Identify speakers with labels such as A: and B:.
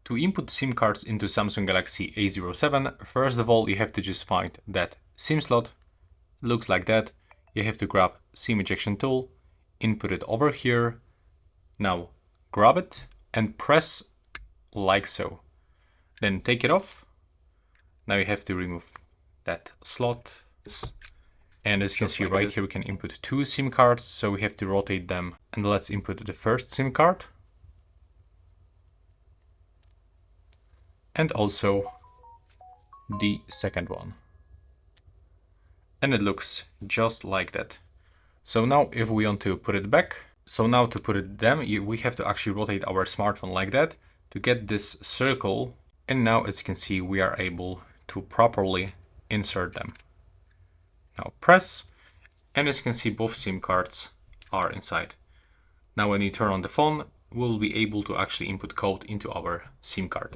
A: To input SIM cards into Samsung Galaxy A07, first of all, you have to just find that SIM slot. Looks like that. You have to grab SIM ejection tool, input it over here. Now grab it and press like so. Then take it off. Now you have to remove that slot. And as you can see right here, we can input 2 SIM cards. So we have to rotate them. And let's input the first SIM card. And also the second one. And it looks just like that. So now if we want to put it back, so now to put it them, we have to actually rotate our smartphone like that to get this circle. And now as you can see, we are able to properly insert them. Now press, and as you can see, both SIM cards are inside. Now when you turn on the phone, we'll be able to actually input code into our SIM card.